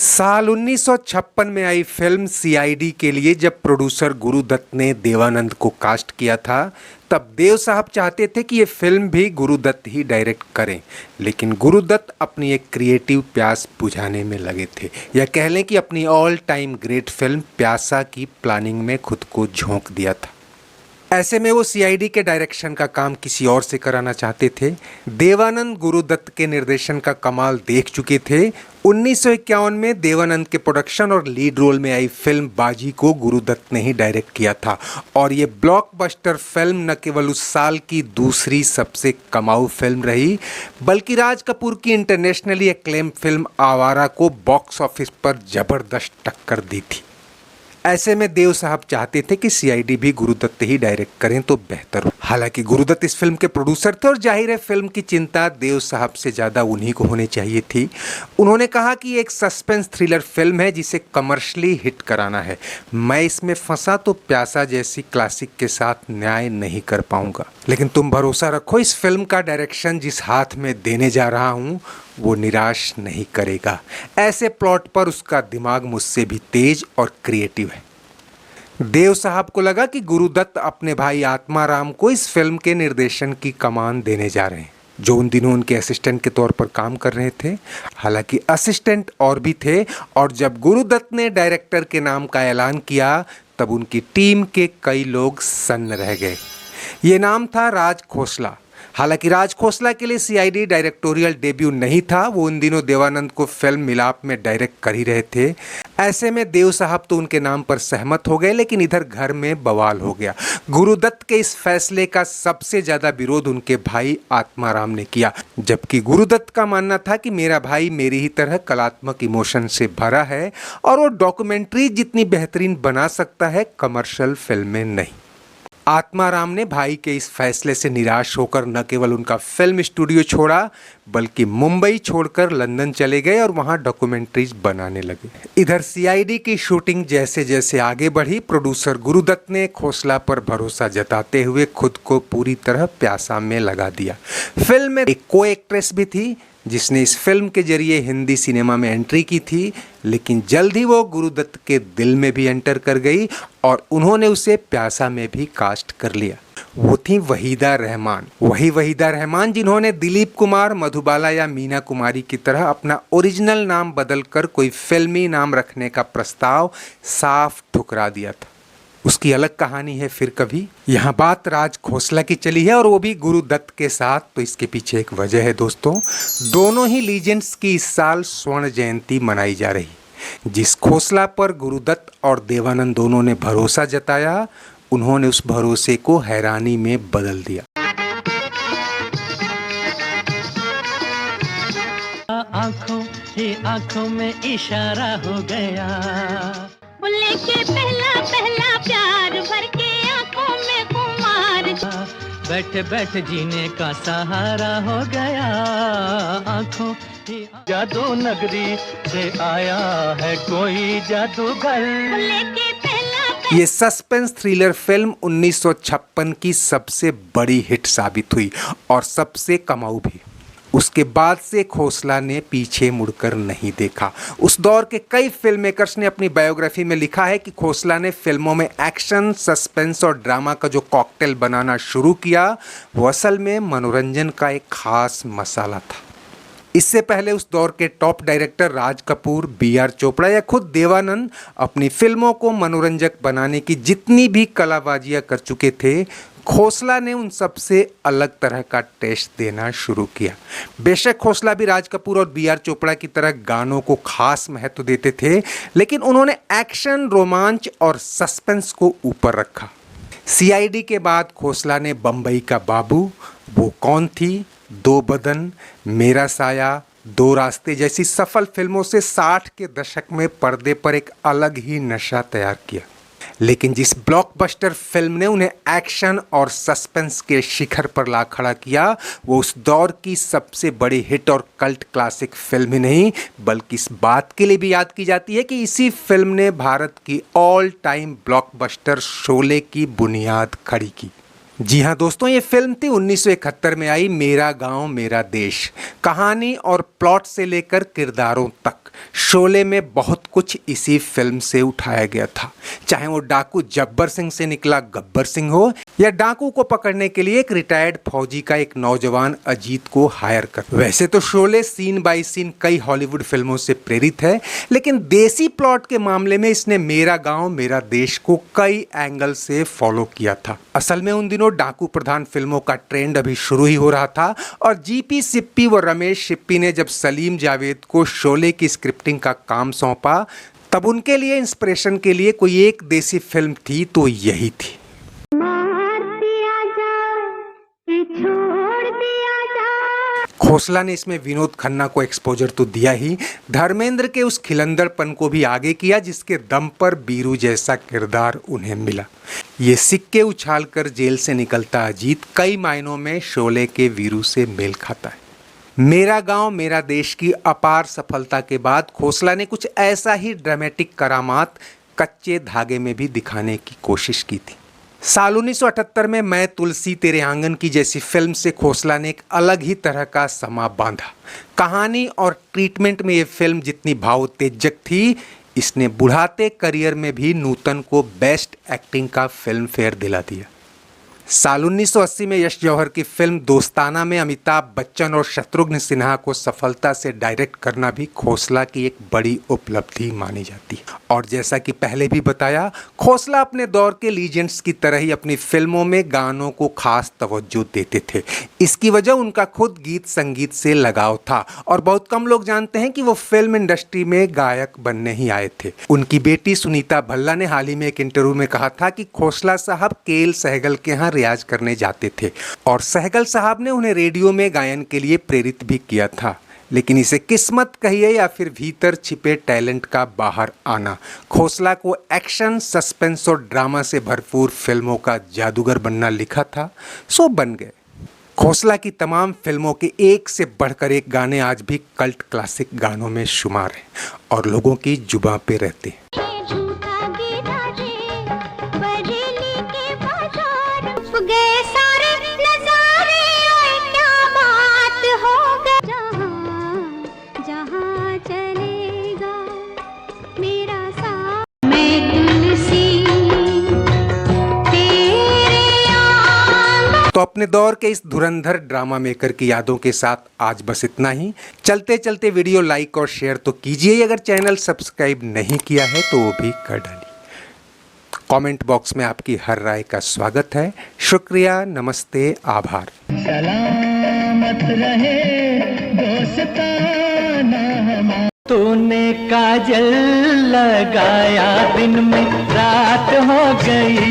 साल 1956 में आई film CID के लिए जब प्रोड्यूसर गुरुदत्त ने देवानंद को कास्ट किया था, तब देव साहब चाहते थे कि ये फिल्म भी गुरुदत्त ही डायरेक्ट करें। लेकिन गुरुदत्त अपनी एक क्रिएटिव प्यास बुझाने में लगे थे, या कह लें कि अपनी ऑल टाइम ग्रेट फिल्म प्यासा की प्लानिंग में खुद को झोंक दिया था। ऐसे में वो सीआईडी के डायरेक्शन का काम किसी और से कराना चाहते थे। देवानंद गुरुदत्त के निर्देशन का कमाल देख चुके थे। 1951 में देवानंद के प्रोडक्शन और लीड रोल में आई फिल्म बाजी को गुरुदत्त ने ही डायरेक्ट किया था, और ये ब्लॉकबस्टर फिल्म न केवल उस साल की दूसरी सबसे कमाऊ फिल्म रही, बल्कि राज कपूर की इंटरनेशनली एक्लेम फिल्म आवारा को बॉक्स ऑफिस पर जबरदस्त टक्कर दी थी। ऐसे में देव साहब चाहते थे कि सीआईडी भी गुरुदत्त ही डायरेक्ट करें तो बेहतर हो। हालांकि गुरुदत्त इस फिल्म के प्रोड्यूसर थे और जाहिर है फिल्म की चिंता देव साहब से ज़्यादा उन्हीं को होनी चाहिए थी। उन्होंने कहा कि एक सस्पेंस थ्रिलर फिल्म है जिसे कमर्शियली हिट कराना है। मैं इसमें फंसा तो प्यासा जैसी क्लासिक के साथ न्याय नहीं कर पाऊंगा, लेकिन तुम भरोसा रखो, इस फिल्म का डायरेक्शन जिस हाथ में देने जा रहा हूँ वो निराश नहीं करेगा। ऐसे प्लॉट पर उसका दिमाग मुझसे भी तेज और क्रिएटिव है। देव साहब को लगा कि गुरुदत्त अपने भाई आत्माराम को इस फिल्म के निर्देशन की कमान देने जा रहे हैं, जो उन दिनों उनके असिस्टेंट के तौर पर काम कर रहे थे। हालांकि असिस्टेंट और भी थे, और जब गुरुदत्त ने डायरेक्टर के नाम का ऐलान किया तब उनकी टीम के कई लोग सन्न रह गए। ये नाम था राज खोसला। हालांकि राज खोसला के लिए सीआईडी डायरेक्टोरियल डेब्यू नहीं था, वो उन दिनों देवानंद को फिल्म मिलाप में डायरेक्ट कर ही रहे थे। ऐसे में देव साहब तो उनके नाम पर सहमत हो गए, लेकिन इधर घर में बवाल हो गया। गुरुदत्त के इस फैसले का सबसे ज्यादा विरोध उनके भाई आत्माराम ने किया, जबकि गुरुदत्त का मानना था कि मेरा भाई मेरी ही तरह कलात्मक इमोशन से भरा है और वो डॉक्यूमेंट्री जितनी बेहतरीन बना सकता है, कमर्शियल फिल्में नहीं। आत्माराम ने भाई के इस फैसले से निराश होकर न केवल उनका फिल्म स्टूडियो छोड़ा, बल्कि मुंबई छोड़कर लंदन चले गए और वहां डॉक्यूमेंट्रीज बनाने लगे। इधर सीआईडी की शूटिंग जैसे जैसे आगे बढ़ी, प्रोड्यूसर गुरुदत्त ने खोसला पर भरोसा जताते हुए खुद को पूरी तरह प्यासा में लगा दिया। फिल्म में एक को एक्ट्रेस भी थी जिसने इस फिल्म के जरिए हिंदी सिनेमा में एंट्री की थी, लेकिन जल्द ही वो गुरुदत्त के दिल में भी एंटर कर गई और उन्होंने उसे प्यासा में भी कास्ट कर लिया। वो थी वहीदा रहमान। वही वहीदा रहमान जिन्होंने दिलीप कुमार, मधुबाला या मीना कुमारी की तरह अपना ओरिजिनल नाम बदलकर कोई फिल्मी नाम रखने का प्रस्ताव साफ ठुकरा दिया था। उसकी अलग कहानी है फिर कभी। यहाँ बात राज खोसला की चली है, और वो भी गुरुदत्त के साथ, तो इसके पीछे एक वजह है दोस्तों। दोनों ही लीजेंड्स की इस साल स्वर्ण जयंती मनाई जा रही। जिस खोसला पर गुरुदत्त और देवानंद दोनों ने भरोसा जताया, उन्होंने उस भरोसे को हैरानी में बदल दिया। आंखों ही आंखों में इशारा हो गया, लेके पहला पहला प्यार भर के आंखों में खुमार, बैठ बैठ जीने का सहारा हो गया। आंखों ही जादू नगरी से आया है कोई जादूगर, लेके ये सस्पेंस थ्रिलर फिल्म 1956 की सबसे बड़ी हिट साबित हुई और सबसे कमाऊ भी। उसके बाद से खोसला ने पीछे मुड़कर नहीं देखा। उस दौर के कई फिल्म मेकर्स ने अपनी बायोग्राफी में लिखा है कि खोसला ने फिल्मों में एक्शन, सस्पेंस और ड्रामा का जो कॉकटेल बनाना शुरू किया, वो असल में मनोरंजन का एक खास मसाला था। इससे पहले उस दौर के top director Raj Kapoor, B R. Chopra या खुद देवानंद अपनी फिल्मों को मनोरंजक बनाने की जितनी भी कलाबाजियां कर चुके थे, खोसला ने उन सब से अलग तरह का टेस्ट देना शुरू किया। बेशक खोसला भी राज कपूर और बी.आर. चोपड़ा की तरह गानों को खास महत्व देते थे, लेकिन उन्होंने एक्शन, रोमांच और सस्पेंस को ऊपर रखा। सीआईडी के बाद खोसला ने बम्बई का बाबू, वो कौन थी, दो बदन, मेरा साया, दो रास्ते जैसी सफल फिल्मों से 60 के दशक में पर्दे पर एक अलग ही नशा तैयार किया। लेकिन जिस ब्लॉकबस्टर फिल्म ने उन्हें एक्शन और सस्पेंस के शिखर पर ला खड़ा किया, वो उस दौर की सबसे बड़ी हिट और कल्ट क्लासिक फिल्म ही नहीं, बल्कि इस बात के लिए भी याद की जाती है कि इसी फिल्म ने भारत की ऑल टाइम ब्लॉकबस्टर शोले की बुनियाद खड़ी की। जी हाँ दोस्तों, ये फिल्म थी 1971 में आई मेरा गांव मेरा देश। कहानी और प्लॉट से लेकर किरदारों तक शोले में बहुत कुछ इसी फिल्म से उठाया गया था। चाहे वो डाकू जब्बर सिंह से निकला गब्बर सिंह हो या डाकू को पकड़ने के लिए एक रिटायर्ड फौजी का एक नौजवान अजीत को हायर कर। वैसे तो शोले सीन बाय सीन कई हॉलीवुड फिल्मों से प्रेरित है, लेकिन देसी प्लॉट के मामले में इसने मेरा गांव मेरा देश को कई एंगल से फॉलो किया था। असल में उन दिनों डाकू प्रधान फिल्मों का ट्रेंड अभी शुरू ही हो रहा था और जीपी सिप्पी व रमेश सिप्पी ने जब सलीम जावेद को शोले की स्क्रिप्टिंग का काम सौंपा, तब उनके लिए इंस्पिरेशन के लिए कोई एक देसी फिल्म थी तो यही थी। खोसला ने इसमें विनोद खन्ना को एक्सपोजर तो दिया ही, धर्मेंद्र के उस खिलंदड़पन को भी आगे किया जिसके दम पर बीरू जैसा किरदार उन्हें मिला। ये सिक्के उछालकर जेल से निकलता अजीत कई मायनों में शोले के वीरू से मेल खाता है। मेरा गांव मेरा देश की अपार सफलता के बाद खोसला ने कुछ ऐसा ही ड्रामेटिक करामात कच्चे धागे में भी दिखाने की कोशिश की थी। साल 1978 में मैं तुलसी तेरे आंगन की जैसी फिल्म से खोसला ने एक अलग ही तरह का समा बांधा। कहानी और ट्रीटमेंट में ये फिल्म जितनी भावोत्तेजक थी, इसने बुढ़ाते करियर में भी नूतन को बेस्ट एक्टिंग का फिल्म फेयर दिला दिया। साल 1980 में यश जौहर की फिल्म दोस्ताना में अमिताभ बच्चन और शत्रुघ्न सिन्हा को सफलता से डायरेक्ट करना भी खोसला की एक बड़ी उपलब्धि मानी जाती है। और जैसा कि पहले भी बताया, खोसला अपने दौर के लीजेंड्स की तरह ही अपनी फिल्मों में गानों को खास तवज्जो देते थे। इसकी वजह उनका खुद गीत संगीत से लगाव था और बहुत कम लोग जानते हैं कि वो फिल्म इंडस्ट्री में गायक बनने ही आए थे। उनकी बेटी सुनीता भल्ला ने हाल ही में एक इंटरव्यू में कहा था कि खोसला साहब केएल सहगल के यहाँ रियाज करने जाते थे और सहगल साहब ने उन्हें रेडियो में गायन के लिए प्रेरित भी किया था। लेकिन इसे किस्मत कहिए या फिर भीतर छिपे टैलेंट का बाहर आना, खोसला को एक्शन, सस्पेंस और ड्रामा से भरपूर फिल्मों का जादूगर बनना लिखा था, सो बन गए। खोसला की तमाम फिल्मों के एक से बढ़कर एक गाने आज भी कल्ट क्लासिक गानों में शुमार हैं और लोगों की जुबां पे रहते हैं। तो अपने दौर के इस धुरंधर ड्रामा मेकर की यादों के साथ आज बस इतना ही। चलते चलते वीडियो लाइक और शेयर तो कीजिए, अगर चैनल सब्सक्राइब नहीं किया है तो वो भी कर डालिए। कमेंट बॉक्स में आपकी हर राय का स्वागत है। शुक्रिया, नमस्ते, आभार। सलामत रहे दोस्ताना। तूने काजल लगाया दिन में रात हो गई।